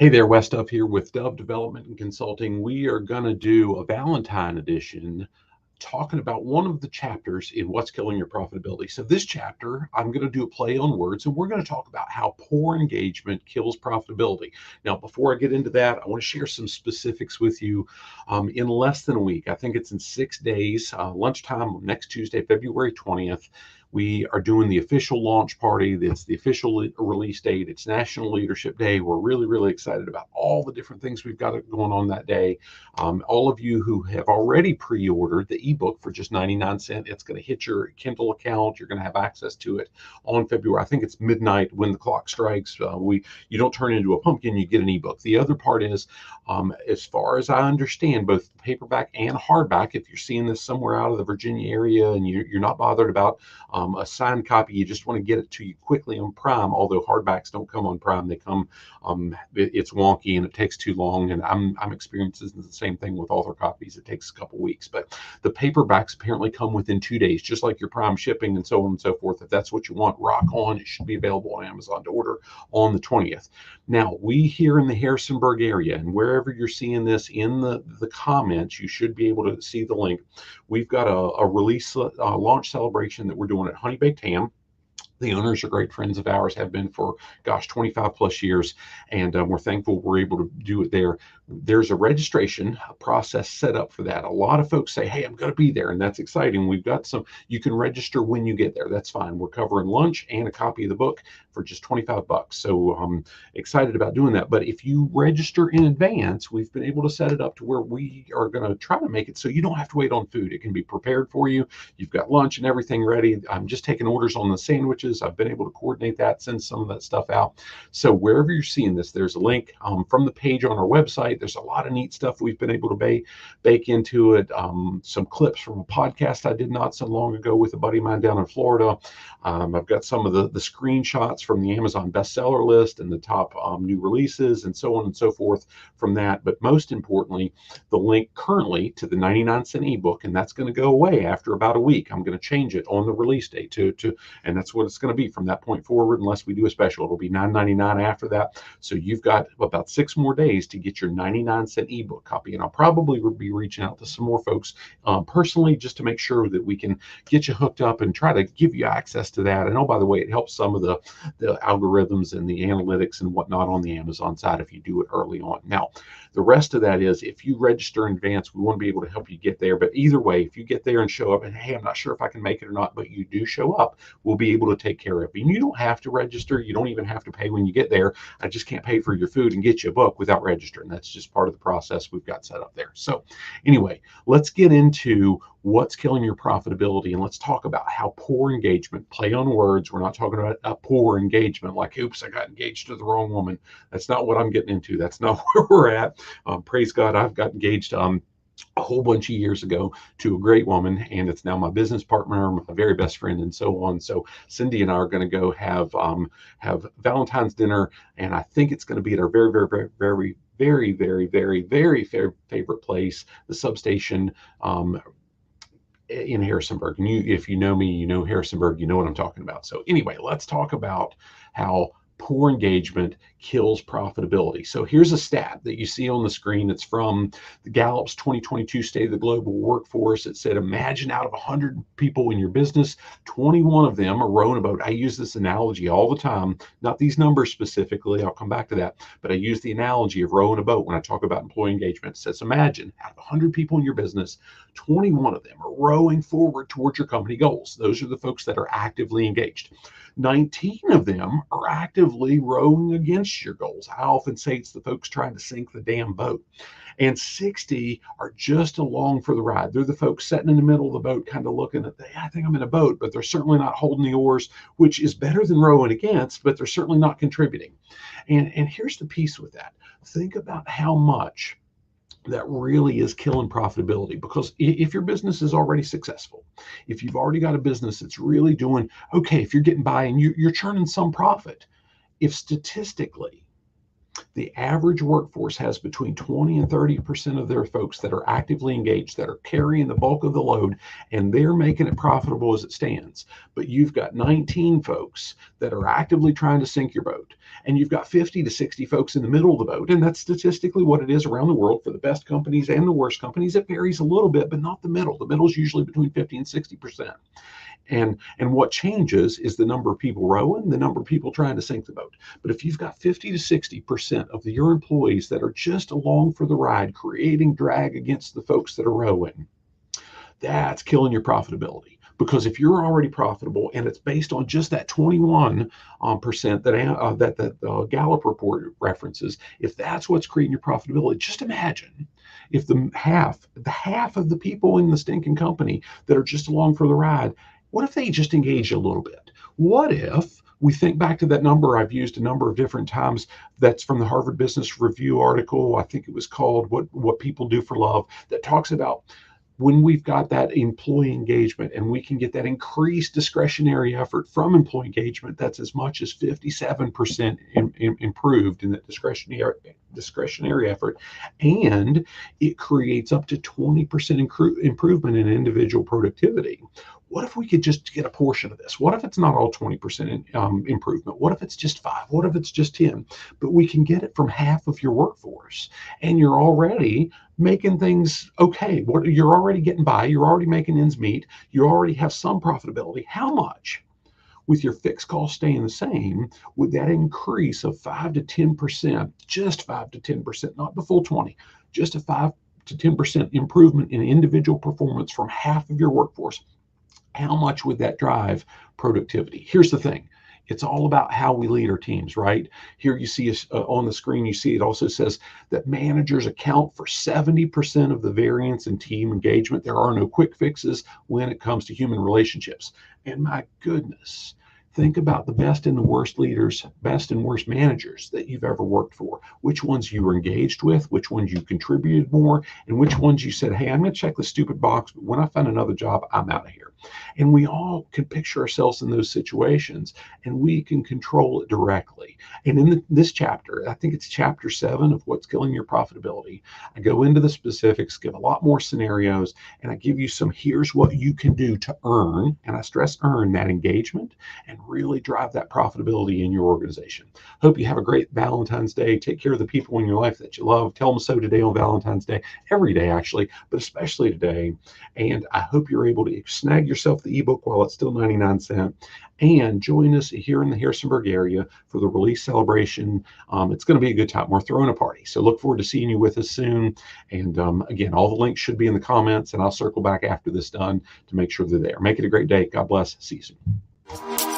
Hey there, West up here with Dove Development and Consulting. We are going to do a Valentine edition talking about one of the chapters in What's Killing Your Profitability. So this chapter, I'm going to do a play on words, and we're going to talk about how poor engagement kills profitability. Now, before I get into that, I want to share some specifics with you. In less than a week, I think it's in 6 days, lunchtime next Tuesday, February 20th, we are doing the official launch party. It's the official release date. It's National Leadership Day. We're really, really excited about all the different things we've got going on that day. All of you who have already pre-ordered the ebook for just 99 cents, it's going to hit your Kindle account. You're going to have access to it on February. I think it's midnight when the clock strikes. You don't turn into a pumpkin, you get an ebook. The other part is, as far as I understand, both paperback and hardback, if you're seeing this somewhere out of the Virginia area and you're not bothered about a signed copy, you just want to get it to you quickly on Prime, although hardbacks don't come on Prime. They come, it's wonky and it takes too long, and I'm experiencing the same thing with author copies. It takes a couple weeks, but the paperbacks apparently come within 2 days, just like your Prime shipping and so on and so forth. If that's what you want, rock on. It should be available on Amazon to order on the 20th. Now, we here in the Harrisonburg area, and wherever you're seeing this in the comments, you should be able to see the link. We've got a release launch celebration that we're doing at Honey Baked Ham. The owners are great friends of ours, have been for, 25 plus years, and we're thankful we're able to do it there. There's a registration process set up for that. A lot of folks say, hey, I'm going to be there, and that's exciting. We've got some, you can register when you get there. That's fine. We're covering lunch and a copy of the book for just 25 bucks. So I'm excited about doing that. But if you register in advance, we've been able to set it up to where we are going to try to make it so you don't have to wait on food. It can be prepared for you. You've got lunch and everything ready. I'm just taking orders on the sandwiches. I've been able to coordinate that, send some of that stuff out. So wherever you're seeing this, there's a link from the page on our website. There's a lot of neat stuff we've been able to bake into it. Some clips from a podcast I did not so long ago with a buddy of mine down in Florida. I've got some of the screenshots from the Amazon bestseller list and the top new releases and so on and so forth from that. But most importantly, the link currently to the 99-cent ebook, and that's going to go away after about a week. I'm going to change it on the release date and that's what it's going to be from that point forward, unless we do a special. It'll be $9.99 after that. So you've got about 6 more days to get your 99-cent ebook copy. And I'll probably be reaching out to some more folks personally, just to make sure that we can get you hooked up and try to give you access to that. And oh, by the way, it helps some of the algorithms and the analytics and whatnot on the Amazon side if you do it early on. Now, the rest of that is, if you register in advance, we want to be able to help you get there. But either way, if you get there and show up and, hey, I'm not sure if I can make it or not, but you do show up, we'll be able to take care of it. And you don't have to register. You don't even have to pay when you get there. I just can't pay for your food and get you a book without registering. That's just part of the process we've got set up there. So anyway, let's get into what's killing your profitability, and let's talk about how poor engagement, play on words. We're not talking about a poor engagement like, oops, I got engaged to the wrong woman. That's not what I'm getting into. That's not where we're at. Praise God, I've got engaged a whole bunch of years ago to a great woman, and it's now my business partner, my very best friend, and so on. So Cindy and I are going to go have Valentine's dinner, and I think it's going to be at our very, very, very, very, very, very, very, very favorite place, the Substation in Harrisonburg. And if you know me, you know Harrisonburg, you know what I'm talking about. So anyway, let's talk about how poor engagement kills profitability. So here's a stat that you see on the screen. It's from the Gallup's 2022 State of the Global Workforce. It said, imagine out of 100 people in your business, 21 of them are rowing a boat. I use this analogy all the time, not these numbers specifically, I'll come back to that, but I use the analogy of rowing a boat when I talk about employee engagement. It says, imagine out of 100 people in your business, 21 of them are rowing forward towards your company goals. Those are the folks that are actively engaged. 19 of them are actively rowing against your goals. I often say it's the folks trying to sink the damn boat. And 60 are just along for the ride. They're the folks sitting in the middle of the boat, kind of looking at, I think I'm in a boat, but they're certainly not holding the oars, which is better than rowing against, but they're certainly not contributing. And here's the piece with that. Think about how much that really is killing profitability, because if your business is already successful, if you've already got a business that's really doing okay, if you're getting by and you're churning some profit, if statistically The average workforce has between 20 and 30% of their folks that are actively engaged, that are carrying the bulk of the load, and they're making it profitable as it stands. But you've got 19 folks that are actively trying to sink your boat, and you've got 50 to 60 folks in the middle of the boat. And that's statistically what it is around the world for the best companies and the worst companies. It varies a little bit, but not the middle. The middle is usually between 50 and 60%. And what changes is the number of people rowing, the number of people trying to sink the boat. But if you've got 50 to 60% of your employees that are just along for the ride, creating drag against the folks that are rowing, that's killing your profitability. Because if you're already profitable and it's based on just that 21% that the Gallup report references, if that's what's creating your profitability, just imagine if the half of the people in the stinking company that are just along for the ride, what if they just engage a little bit? What if we think back to that number I've used a number of different times, that's from the Harvard Business Review article, I think it was called What People Do for Love, that talks about when we've got that employee engagement and we can get that increased discretionary effort from employee engagement, that's as much as 57% improved in that discretionary effort, and it creates up to 20% improvement in individual productivity. What if we could just get a portion of this? What if it's not all 20% improvement? What if it's just 5? What if it's just 10? But we can get it from half of your workforce, and you're already making things okay. You're already getting by. You're already making ends meet. You already have some profitability. How much, with your fixed cost staying the same, would that increase of 5 to 10%, just 5 to 10%, not the full 20, just a 5 to 10% improvement in individual performance from half of your workforce? How much would that drive productivity? Here's the thing. It's all about how we lead our teams, right? Here you see on the screen, you see it also says that managers account for 70% of the variance in team engagement. There are no quick fixes when it comes to human relationships. And my goodness, think about the best and the worst leaders, best and worst managers that you've ever worked for. Which ones you were engaged with, which ones you contributed more, and which ones you said, hey, I'm going to check the stupid box, but when I find another job, I'm out of here. And we all can picture ourselves in those situations, and we can control it directly. And in this chapter, I think it's chapter 7 of What's Killing Your Profitability, I go into the specifics, give a lot more scenarios, and I give you some, here's what you can do to earn, and I stress earn, that engagement and really drive that profitability in your organization. Hope you have a great Valentine's Day. Take care of the people in your life that you love. Tell them so today on Valentine's Day, every day actually, but especially today. And I hope you're able to snag yourself the ebook while it's still 99¢, and join us here in the Harrisonburg area for the release celebration. It's going to be a good time. We're throwing a party, so look forward to seeing you with us soon. And again, all the links should be in the comments, and I'll circle back after this done to make sure they're there. Make it a great day. God bless. See you soon.